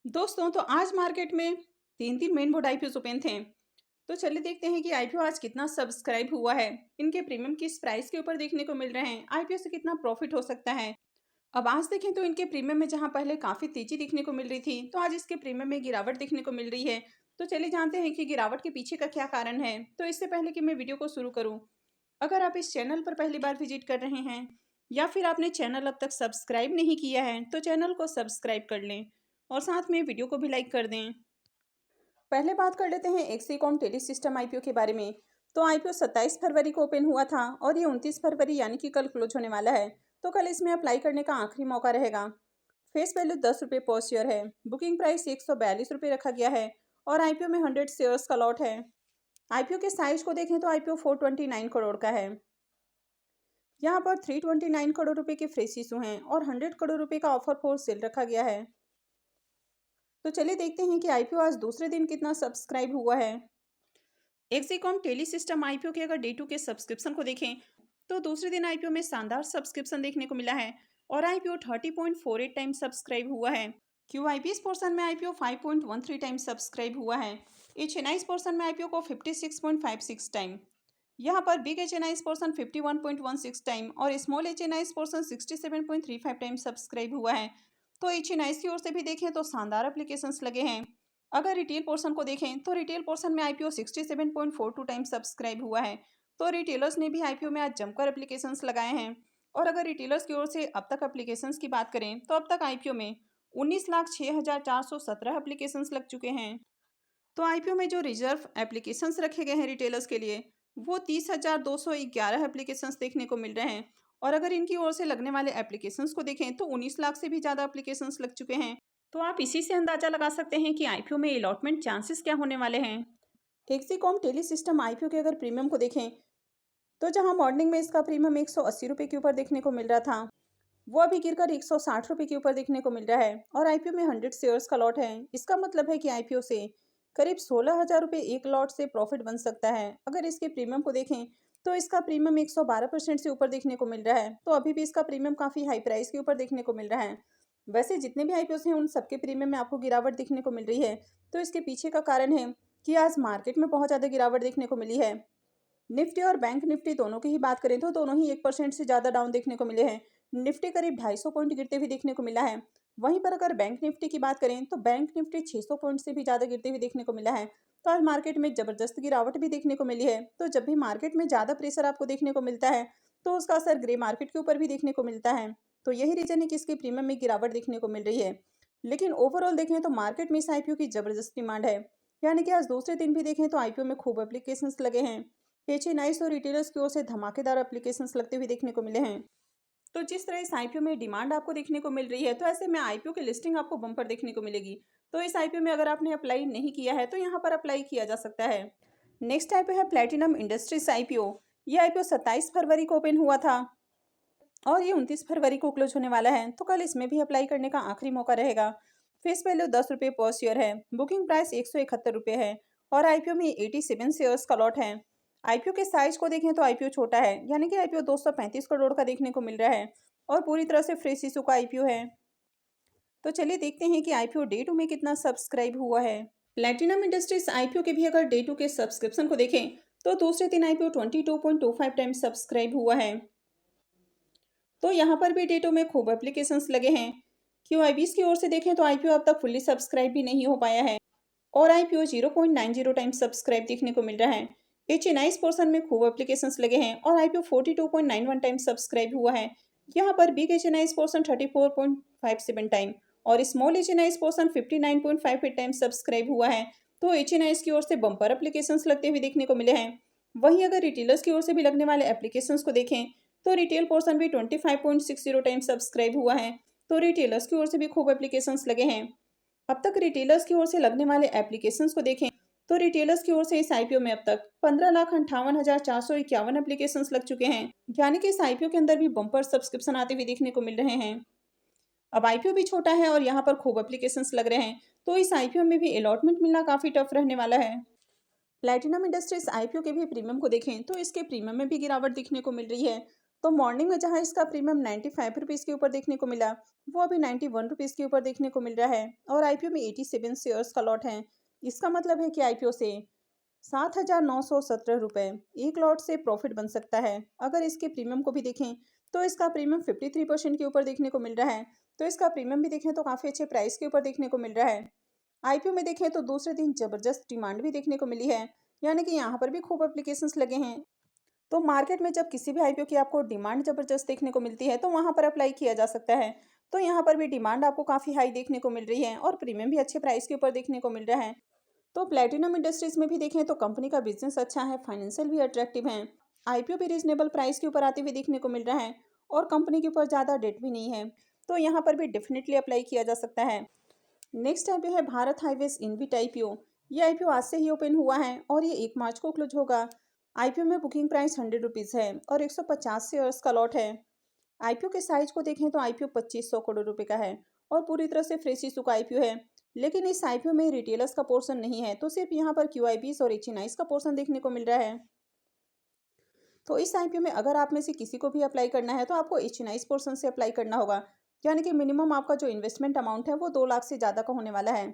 दोस्तों तो आज मार्केट में तीन तीन मेन बोर्ड आईपीओ ओपन थे। तो चलिए देखते हैं कि आईपीओ आज कितना सब्सक्राइब हुआ है, इनके प्रीमियम किस प्राइस के ऊपर देखने को मिल रहे हैं, आईपीओ से कितना प्रॉफिट हो सकता है। अब आज देखें तो इनके प्रीमियम में जहां पहले काफी तेजी देखने को मिल रही थी, तो आज इसके प्रीमियम में गिरावट देखने को मिल रही है। तो चलिए जानते हैं कि गिरावट के पीछे का क्या कारण है। तो इससे पहले कि मैं वीडियो को शुरू करूँ, अगर आप इस चैनल पर पहली बार विजिट कर रहे हैं या फिर आपने चैनल अब तक सब्सक्राइब नहीं किया है, तो चैनल को सब्सक्राइब कर लें और साथ में वीडियो को भी लाइक कर दें। पहले बात कर लेते हैं एक्सीकॉम टेली सिस्टम आईपीओ के बारे में। तो आईपीओ 27 फरवरी को ओपन हुआ था और ये 29 फरवरी यानी कि कल क्लोज होने वाला है। तो कल इसमें अप्लाई करने का आखिरी मौका रहेगा। फेस वैल्यू 10 रुपये पर शेयर है। बुकिंग प्राइस 142 रुपये रखा गया है और आईपीओ में 100 शेयर्स का लॉट है। आईपीओ के साइज को देखें तो आईपीओ 429 करोड़ का है। यहाँ पर 329 करोड़ रुपए के फ्रेश इशू हैं और 100 करोड़ रुपए का ऑफर फॉर सेल रखा गया है। तो चलिए देखते हैं कि आईपीओ आज दूसरे दिन कितना सब्सक्राइब हुआ है। एक्सीकॉम टेली सिस्टम आईपीओ के अगर डे टू के सब्सक्रिप्शन को देखें तो दूसरे दिन आईपीओ में शानदार सब्सक्रिप्शन देखने को मिला है और आईपीओ 30.48 टाइम सब्सक्राइब हुआ है। क्यूआईपीएस पोर्शन में आईपीओ 5.13 टाइम सब्सक्राइब हुआ है। एचएनआईस पोर्शन में आईपीओ को 56.56 टाइम, यहाँ पर बिग एचएनआईस पोर्शन 51.16 टाइम और small HNIs portion 67.35 time subscribe हुआ है। तो एचएनआईस की ओर से भी देखें तो शानदार एप्लीकेशंस लगे हैं। अगर रिटेल पोर्शन को देखें तो रिटेल पोर्शन में आईपीओ 67.42 टाइम सब्सक्राइब हुआ है। तो रिटेलर्स ने भी आईपीओ में आज जमकर एप्लीकेशंस लगाए हैं। और अगर रिटेलर्स की ओर से अब तक एप्लीकेशंस की बात करें तो अब तक आईपीओ में 19,06,417 एप्लीकेशंस लग चुके हैं। तो आईपीओ में जो रिजर्व एप्लीकेशंस रखे गए हैं रिटेलर्स के लिए, वो 30,211 एप्लीकेशंस देखने को मिल रहे हैं। और अगर इनकी ओर से लगने वाले एप्लीकेशंस को देखें तो 19 लाख से भी ज़्यादा एप्लीकेशंस लग चुके हैं। तो आप इसी से अंदाजा लगा सकते हैं कि आईपीओ में अलॉटमेंट चांसेस क्या होने वाले हैं। एक्सीकॉम टेली सिस्टम आईपीओ के अगर प्रीमियम को देखें तो जहां मॉर्निंग में इसका प्रीमियम 180 रुपये के ऊपर देखने को मिल रहा था, वो अभी गिरकर 160 रुपये के ऊपर देखने को मिल रहा है और आईपीओ में 100 शेयर्स का लॉट है। इसका मतलब है कि आईपीओ से करीब 16,000 रुपये एक लॉट से प्रॉफिट बन सकता है। अगर इसके प्रीमियम को देखें तो इसका प्रीमियम 112% से ऊपर देखने को मिल रहा है। तो अभी भी इसका प्रीमियम काफ़ी हाई प्राइस के ऊपर देखने को मिल रहा है। वैसे जितने भी आईपीओ हैं उन सबके प्रीमियम में आपको गिरावट देखने को मिल रही है। तो इसके पीछे का कारण है कि आज मार्केट में बहुत ज़्यादा गिरावट देखने को मिली है। निफ्टी और बैंक निफ्टी दोनों की ही बात करें तो दोनों ही 1% से ज़्यादा डाउन देखने को मिले हैं। निफ्टी करीब 250 पॉइंट गिरते हुए देखने को मिला है। वहीं पर अगर बैंक निफ्टी की बात करें तो बैंक निफ्टी 600 पॉइंट से भी ज़्यादा गिरते हुए देखने को मिला है। तो आज मार्केट में ज़बरदस्त गिरावट भी देखने को मिली है। तो जब भी मार्केट में ज़्यादा प्रेशर आपको देखने को मिलता है तो उसका असर ग्रे मार्केट के ऊपर भी देखने को मिलता है। तो यही रीज़न है कि इसके प्रीमियम में गिरावट देखने को मिल रही है। लेकिन ओवरऑल देखें तो मार्केट में इस आईपीओ की ज़बरदस्त डिमांड है। यानी कि आज दूसरे दिन भी देखें तो आईपीओ में खूब एप्लीकेशंस लगे हैं। एचएनआईस और रिटेलर्स की ओर से धमाकेदार एप्लीकेशंस लगते हुए देखने को मिले हैं। तो जिस तरह इस आईपीओ में डिमांड आपको देखने को मिल रही है, तो ऐसे में आईपीओ की लिस्टिंग आपको बम्पर देखने को मिलेगी। तो इस आईपीओ में अगर आपने अप्लाई नहीं किया है तो यहाँ पर अप्लाई किया जा सकता है। नेक्स्ट आईपीओ है प्लैटिनम इंडस्ट्रीज आईपीओ। ये आईपीओ 27 फरवरी को ओपन हुआ था और ये 29 फरवरी को क्लोज होने वाला है। तो कल इसमें भी अप्लाई करने का आखिरी मौका रहेगा। फेस वैल्यू 10 रुपये पर शेयर है। बुकिंग प्राइस 171 रुपये है और आईपीओ में 87 शेयर्स का लॉट है। आईपीओ के साइज को देखें तो आईपीओ छोटा है, यानी कि आईपीओ 235 करोड़ का देखने को मिल रहा है और पूरी तरह से फ्रेश इशू का आईपीओ है। तो चलिए देखते हैं कि आईपीओ डे टू में कितना सब्सक्राइब हुआ है। प्लैटिनम इंडस्ट्रीज आईपीओ के भी अगर डे टू के सब्सक्रिप्शन को देखें तो दूसरे दिन आईपीओ 22.25 टाइम सब्सक्राइब हुआ है। तो यहाँ पर भी डे टू में खूब एप्लीकेशंस लगे हैं। क्यूआईबीएस की ओर से देखें तो आईपीओ अब तक फुल्ली सब्सक्राइब भी नहीं हो पाया है और आईपीओ 0.90 टाइम सब्सक्राइब देखने को मिल रहा है। एचएनआईस पोर्शन में खूब एप्लीकेशंस लगे हैं और आईपीओ 42.91 टाइम सब्सक्राइब हुआ है। यहाँ पर बिग एचएनआईस पोर्शन 34.57 टाइम और small HNIs portion 59.58 time subscribe हुआ है। तो एचएनआईस की ओर से बम्पर एप्लीकेशंस लगते हुए देखने को मिले हैं। वहीं अगर रिटेलर्स की ओर से भी लगने वाले एप्लीकेशंस को देखें तो रिटेल पोर्शन भी 25.60 टाइम सब्सक्राइब हुआ है। तो रिटेलर्स की ओर से भी खूब एप्लीकेशंस लगे हैं। अब तक रिटेलर्स की ओर से लगने वाले एप्लीकेशंस को देखें तो रिटेलर्स की ओर से इस आईपीओ में अब तक 15,58,451 एप्लीकेशंस लग चुके हैं। यानी कि इस आईपीओ के अंदर भी बम्पर सब्सक्रिप्शन आते हुए देखने को मिल रहे हैं। अब आईपीओ भी छोटा है और यहाँ पर खूब एप्लीकेशंस लग रहे हैं, तो इस आईपीओ में भी अलॉटमेंट मिलना काफ़ी टफ रहने वाला है। प्लैटिनम इंडस्ट्रीज आईपीओ के भी प्रीमियम को देखें तो इसके प्रीमियम में भी गिरावट दिखने को मिल रही है। तो मॉर्निंग में जहां इसका प्रीमियम 95 रुपीज़ के ऊपर देखने को मिला, वो अभी 91 रुपीज़ के ऊपर देखने को मिल रहा है और आईपीओ में 87 शेयर्स का लॉट है। इसका मतलब है कि आईपीओ से 7,917 रुपये एक लॉट से प्रॉफिट बन सकता है। अगर इसके प्रीमियम को भी देखें तो इसका प्रीमियम 53% के ऊपर देखने को मिल रहा है। तो इसका प्रीमियम भी देखें तो काफ़ी अच्छे प्राइस के ऊपर देखने को मिल रहा है। आईपीओ में देखें तो दूसरे दिन जबरदस्त डिमांड भी देखने को मिली है, यानी कि यहाँ पर भी खूब एप्लीकेशंस लगे हैं। तो मार्केट में जब किसी भी आईपीओ की आपको डिमांड जबरदस्त देखने को मिलती है तो वहाँ पर अप्लाई किया जा सकता है। तो यहाँ पर भी डिमांड आपको काफ़ी हाई देखने को मिल रही है और प्रीमियम भी अच्छे प्राइस के ऊपर देखने को मिल रहा है। तो प्लैटिनम इंडस्ट्रीज में भी देखें तो कंपनी का बिजनेस अच्छा है, फाइनेंशियल भी अट्रैक्टिव है। आईपीओ भी रीजनेबल प्राइस के ऊपर आते हुए देखने को मिल रहा है और कंपनी के ऊपर ज़्यादा डेट भी नहीं है। तो यहाँ पर भी डेफिनेटली अप्लाई किया जा सकता है। नेक्स्ट आईपीओ है भारत हाईवेज इनविट आईपीओ। ये आईपीओ आज से ही ओपन हुआ है और ये 1 मार्च को क्लोज होगा। आईपीओ में बुकिंग प्राइस 100 रुपीज़ है और 150 शेयर्स का लॉट है। आईपीओ के साइज को देखें तो आईपीओ 2500 करोड़ रुपए का है और पूरी तरह से फ्रेश इशू का आईपीओ है। लेकिन इस आईपीओ में रिटेलर्स का पोर्शन नहीं है, तो सिर्फ यहाँ पर क्यूआईबीज और एचएनआईज का पोर्शन देखने को मिल रहा है। तो इस आईपीओ में अगर आप में से किसी को भी अप्लाई करना है तो आपको एचएनआईज पोर्शन से अप्लाई करना होगा, यानी कि मिनिमम आपका जो इन्वेस्टमेंट अमाउंट है वो 2 लाख से ज़्यादा का होने वाला है।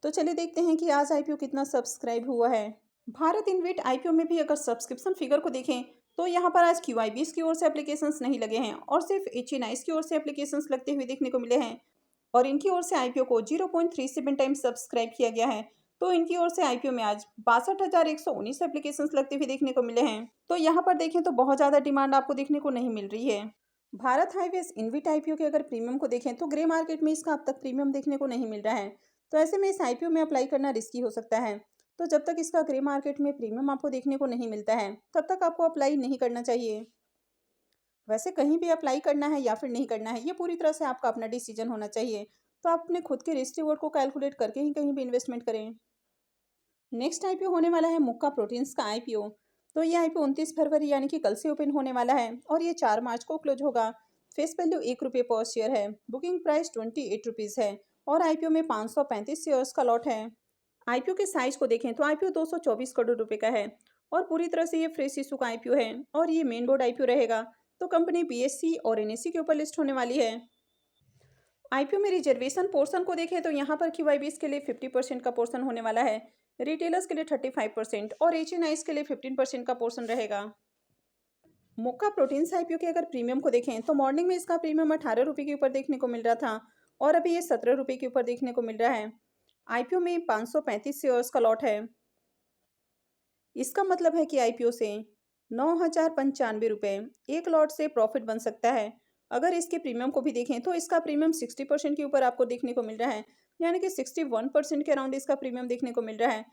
तो चलिए देखते हैं कि आज आईपीओ कितना सब्सक्राइब हुआ है। भारत इनविट आईपीओ में भी अगर सब्सक्रिप्शन फिगर को देखें तो यहाँ पर आज क्यूआईबीज की ओर से एप्लीकेशंस नहीं लगे हैं और सिर्फ एचएनआईज की ओर से एप्लीकेशंस लगते हुए देखने को मिले हैं और इनकी ओर से आईपीओ को 0.37 टाइम सब्सक्राइब किया गया है। तो इनकी ओर से आईपीओ में आज 62,119 एप्लीकेशंस लगते हुए देखने को मिले हैं। तो यहाँ पर देखें तो बहुत ज़्यादा डिमांड आपको देखने को नहीं मिल रही है। भारत हाईवेज इनविट आईपीओ के अगर प्रीमियम को देखें तो ग्रे मार्केट में इसका अब तक प्रीमियम देखने को नहीं मिल रहा है। तो ऐसे में इस आईपीओ में अप्लाई करना रिस्की हो सकता है। तो जब तक इसका ग्रे मार्केट में प्रीमियम आपको देखने को नहीं मिलता है तब तक आपको अप्लाई नहीं करना चाहिए। वैसे कहीं भी अप्लाई करना है या फिर नहीं करना है, ये पूरी तरह से आपका अपना डिसीजन होना चाहिए। तो आप अपने खुद के रिस्क रिवॉर्ड को कैलकुलेट करके ही कहीं भी इन्वेस्टमेंट करें। नेक्स्ट आईपीओ होने वाला है मुक्का प्रोटीन्स का आईपीओ। तो ये आईपीओ 29 फरवरी यानी कि कल से ओपन होने वाला है और ये 4 मार्च को क्लोज होगा। फेस वैल्यू 1 रुपये पर शेयर है। बुकिंग प्राइस 28 रुपीज़ है और आईपीओ में 535 शेयर्स का लॉट है। आईपीओ के साइज को देखें तो आईपीओ 224 करोड़ रुपए का है और पूरी तरह से ये फ्रेश इशू का आईपीओ है और ये मेन बोर्ड आईपीओ रहेगा। तो कंपनी बीएससी और एनएससी के ऊपर लिस्ट होने वाली है। आईपीओ में रिजर्वेशन पोर्शन को देखें तो यहाँ पर क्यूआईबीज के लिए 50% का पोर्शन होने वाला है, रिटेलर्स के लिए 35% और एचएनआईज के लिए 15% का पोर्शन रहेगा। मोका प्रोटीन्स आईपीओ के अगर प्रीमियम को देखें तो मॉर्निंग में इसका प्रीमियम 18 रुपये के ऊपर देखने को मिल रहा था और अभी ये 17 रुपये के ऊपर देखने को मिल रहा है। आईपीओ में 535 शेयर्स का लॉट है। इसका मतलब है कि आईपीओ से 9,095 रुपये एक लॉट से प्रॉफिट बन सकता है। अगर इसके प्रीमियम को भी देखें तो इसका प्रीमियम 60% के ऊपर आपको देखने को मिल रहा है, यानी कि 61% के अराउंड इसका प्रीमियम देखने को मिल रहा है।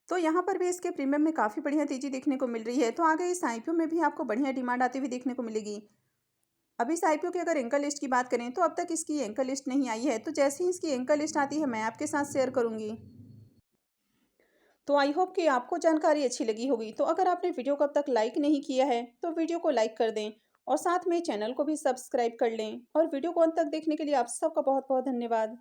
तो यहाँ पर भी इसके प्रीमियम में काफ़ी बढ़िया तेजी देखने को मिल रही है। तो आगे इस आईपीओ में भी आपको बढ़िया डिमांड आती हुई देखने को मिलेगी। अब इस आईपीओ की अगर एंकर लिस्ट की बात करें तो अब तक इसकी एंकर लिस्ट नहीं आई है, तो जैसे ही इसकी एंकर लिस्ट आती है मैं आपके साथ शेयर करूँगी। तो आई होप कि आपको जानकारी अच्छी लगी होगी। तो अगर आपने वीडियो को अब तक लाइक नहीं किया है तो वीडियो को लाइक कर दें और साथ में चैनल को भी सब्सक्राइब कर लें और वीडियो को अंत तक देखने के लिए आप सबका बहुत बहुत धन्यवाद।